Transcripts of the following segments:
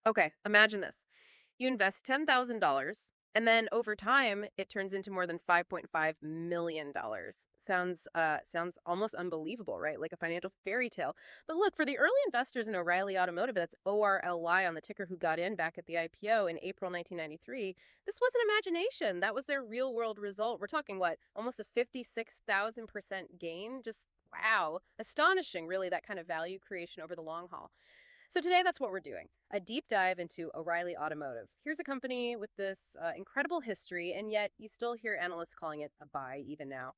Okay, imagine this. You invest $10,000 and then over time it turns into more than $5.5 million. Sounds almost unbelievable, right? Like a financial fairy tale. But look, for the early investors in O'Reilly Automotive, that's ORLY on the ticker, who got in back at the IPO in April 1993, this wasn't imagination. That was their real-world result. We're talking what? Almost a 56,000% gain? Just wow. Astonishing, really, that kind of value creation over the long haul. So today, that's what we're doing, a deep dive into O'Reilly Automotive. Here's a company with this incredible history, and yet you still hear analysts calling it a buy even now.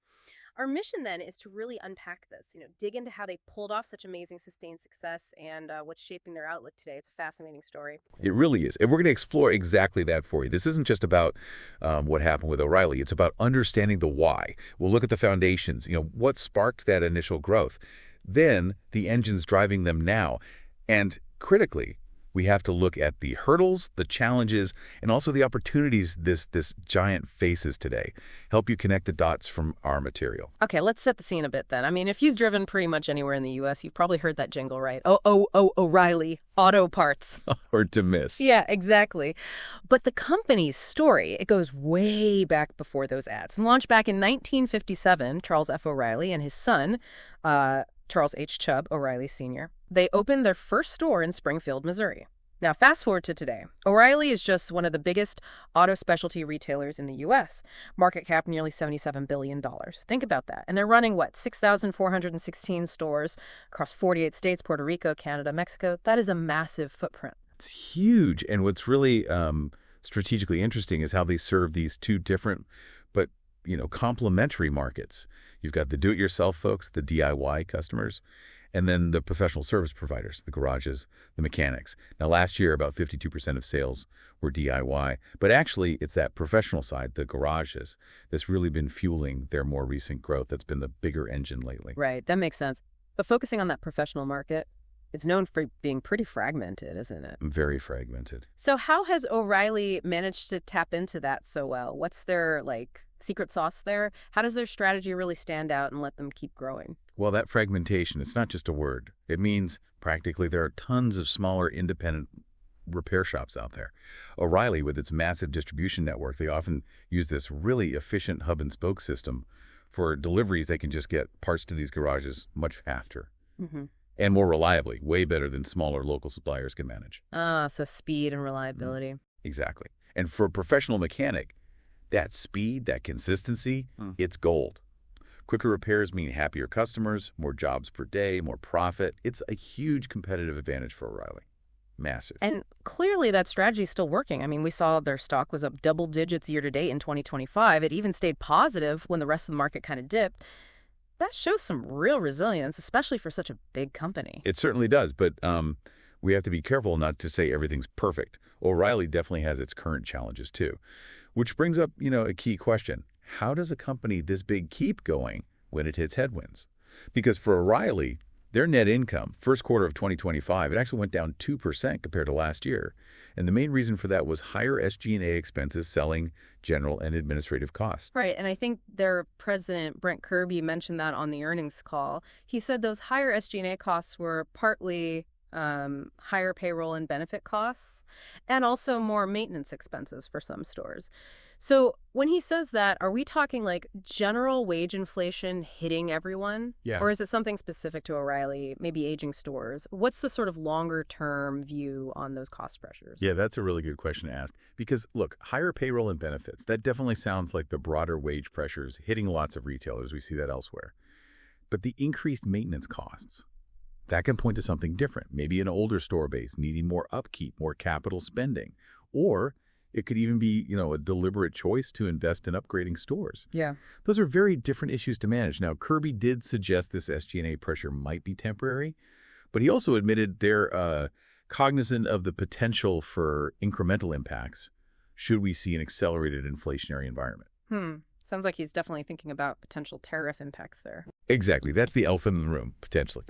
Our mission then is to really unpack this, dig into how they pulled off such amazing sustained success and what's shaping their outlook today. It's a fascinating story. It really is. And we're going to explore exactly that for you. This isn't just about what happened with O'Reilly. It's about understanding the why. We'll look at the foundations, what sparked that initial growth, then the engines driving them now. And critically, we have to look at the hurdles, the challenges, and also the opportunities this giant faces today. Help you connect the dots from our material. Okay, let's set the scene a bit then. I mean, if you've driven pretty much anywhere in the U.S., you've probably heard that jingle, right? Oh, O'Reilly Auto Parts. Hard to miss. Yeah, exactly. But the company's story, it goes way back before those ads. Launched back in 1957, Charles F. O'Reilly and his son, Charles H. Chubb O'Reilly Sr., they opened their first store in Springfield, Missouri. Now, fast forward to today. O'Reilly is just one of the biggest auto specialty retailers in the U.S. Market cap nearly $77 billion. Think about that. And they're running, 6,416 stores across 48 states, Puerto Rico, Canada, Mexico. That is a massive footprint. It's huge. And what's really strategically interesting is how they serve these two different but complementary markets. You've got the do-it-yourself folks, the DIY customers, and then the professional service providers, the garages, the mechanics. Now, last year, about 52% of sales were DIY, but actually, it's that professional side, the garages, that's really been fueling their more recent growth. That's been the bigger engine lately. Right, that makes sense. But focusing on that professional market, it's known for being pretty fragmented, isn't it? Very fragmented. So how has O'Reilly managed to tap into that so well? What's their, secret sauce there? How does their strategy really stand out and let them keep growing? Well, that fragmentation, it's not just a word. It means practically there are tons of smaller independent repair shops out there. O'Reilly, with its massive distribution network, they often use this really efficient hub and spoke system for deliveries. They can just get parts to these garages much faster. Mm-hmm. And more reliably, way better than smaller local suppliers can manage. So speed and reliability. Exactly. And for a professional mechanic, that speed, that consistency, it's gold. Quicker repairs mean happier customers, more jobs per day, more profit. It's a huge competitive advantage for O'Reilly. Massive. And clearly that strategy is still working. I mean, we saw their stock was up double digits year to date in 2025. It even stayed positive when the rest of the market kind of dipped. That shows some real resilience, especially for such a big company. It certainly does, but we have to be careful not to say everything's perfect. O'Reilly definitely has its current challenges too, which brings up, a key question. How does a company this big keep going when it hits headwinds? Because for O'Reilly, their net income, first quarter of 2025, it actually went down 2% compared to last year. And the main reason for that was higher SG&A expenses, selling, general, and administrative costs. Right, and I think their president, Brent Kirby, mentioned that on the earnings call. He said those higher SG&A costs were partly higher payroll and benefit costs, and also more maintenance expenses for some stores. So when he says that, are we talking general wage inflation hitting everyone? Yeah. Or is it something specific to O'Reilly, maybe aging stores? What's the sort of longer term view on those cost pressures? Yeah, that's a really good question to ask. Because look, higher payroll and benefits, that definitely sounds like the broader wage pressures hitting lots of retailers. We see that elsewhere. But the increased maintenance costs, that can point to something different. Maybe an older store base needing more upkeep, more capital spending. Or it could even be, a deliberate choice to invest in upgrading stores. Yeah. Those are very different issues to manage. Now, Kirby did suggest this SG&A pressure might be temporary, but he also admitted they're cognizant of the potential for incremental impacts should we see an accelerated inflationary environment. Sounds like he's definitely thinking about potential tariff impacts there. Exactly. That's the elephant in the room, potentially.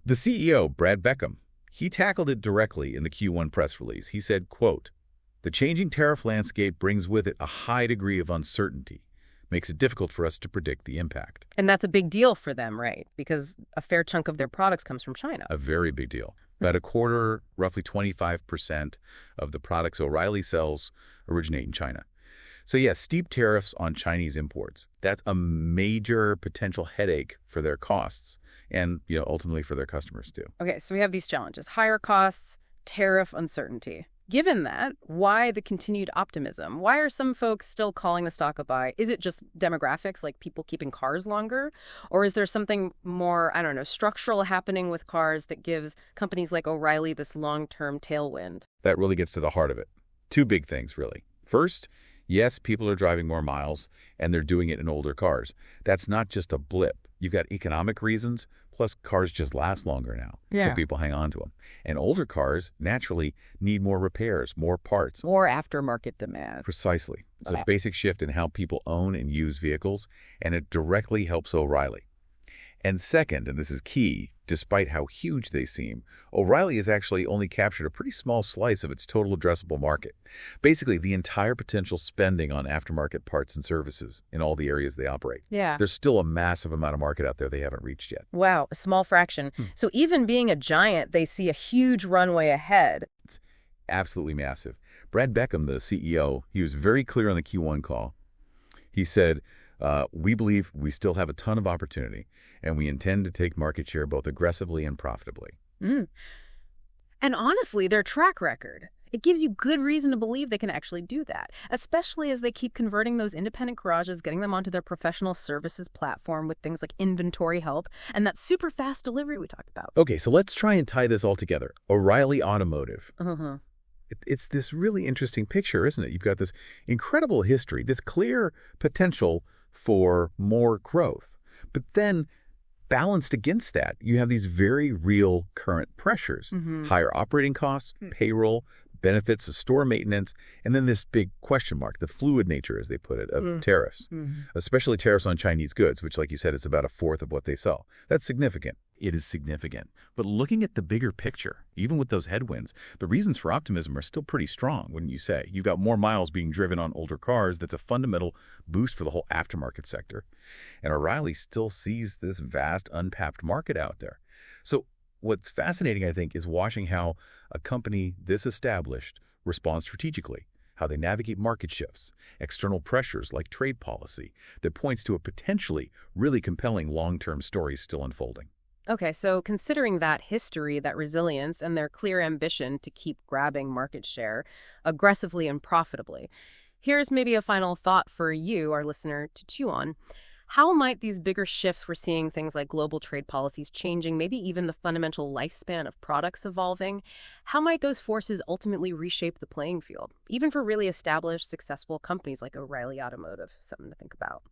The CEO, Brad Beckham, he tackled it directly in the Q1 press release. He said, quote, "The changing tariff landscape brings with it a high degree of uncertainty, makes it difficult for us to predict the impact." And that's a big deal for them, right? Because a fair chunk of their products comes from China. A very big deal. About a quarter, roughly 25% of the products O'Reilly sells originate in China. So yeah, steep tariffs on Chinese imports. That's a major potential headache for their costs and, ultimately for their customers too. Okay, so we have these challenges: higher costs, tariff uncertainty. Given that, why the continued optimism? Why are some folks still calling the stock a buy? Is it just demographics, like people keeping cars longer? Or is there something more, I don't know, structural happening with cars that gives companies like O'Reilly this long-term tailwind? That really gets to the heart of it. Two big things, really. First, yes, people are driving more miles, and they're doing it in older cars. That's not just a blip. You've got economic reasons, plus cars just last longer now, so people hang on to them. And older cars, naturally, need more repairs, more parts. More aftermarket demand. Precisely. It's a basic shift in how people own and use vehicles, and it directly helps O'Reilly. And second, and this is key, despite how huge they seem, O'Reilly has actually only captured a pretty small slice of its total addressable market. Basically, the entire potential spending on aftermarket parts and services in all the areas they operate. Yeah. There's still a massive amount of market out there they haven't reached yet. Wow, a small fraction. So even being a giant, they see a huge runway ahead. It's absolutely massive. Brad Beckham, the CEO, he was very clear on the Q1 call. He said, we believe we still have a ton of opportunity, and we intend to take market share both aggressively and profitably. And honestly, their track record, it gives you good reason to believe they can actually do that, especially as they keep converting those independent garages, getting them onto their professional services platform with things like inventory help and that super fast delivery we talked about. Okay, so let's try and tie this all together. O'Reilly Automotive. Uh-huh. It's this really interesting picture, isn't it? You've got this incredible history, this clear potential for more growth. But then balanced against that, you have these very real current pressures, higher operating costs, payroll, benefits of store maintenance, and then this big question mark, the fluid nature, as they put it, of tariffs, especially tariffs on Chinese goods, which, like you said, is about a fourth of what they sell. That's significant. It is significant. But looking at the bigger picture, even with those headwinds, the reasons for optimism are still pretty strong, wouldn't you say? You've got more miles being driven on older cars. That's a fundamental boost for the whole aftermarket sector. And O'Reilly still sees this vast untapped market out there. So what's fascinating, I think, is watching how a company this established responds strategically, how they navigate market shifts, external pressures like trade policy that points to a potentially really compelling long-term story still unfolding. Okay, so considering that history, that resilience, and their clear ambition to keep grabbing market share aggressively and profitably, here's maybe a final thought for you, our listener, to chew on. How might these bigger shifts we're seeing, things like global trade policies changing, maybe even the fundamental lifespan of products evolving, how might those forces ultimately reshape the playing field, even for really established, successful companies like O'Reilly Automotive? Something to think about.